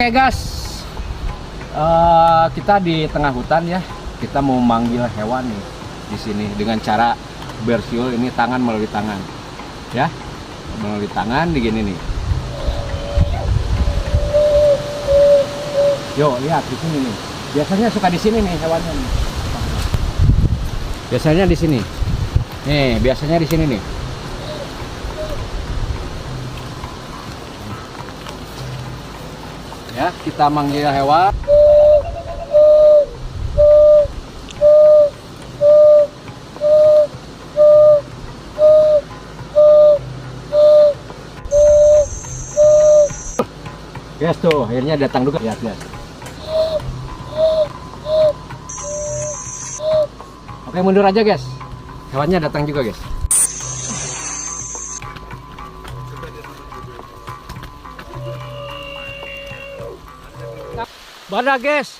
Oke guys, kita di tengah hutan ya. Kita mau manggil hewan nih di sini dengan cara bersiul ini tangan melalui tangan, ya, melalui tangan begini nih. Yo lihat di sini nih. Biasanya suka di sini nih hewannya nih. Biasanya di sini. Nih, biasanya di sini nih. Ya, kita manggil hewan. Guys tuh, akhirnya datang juga. Lihat, lihat. Oke, mundur aja guys. Hewannya datang juga guys. Badak guys.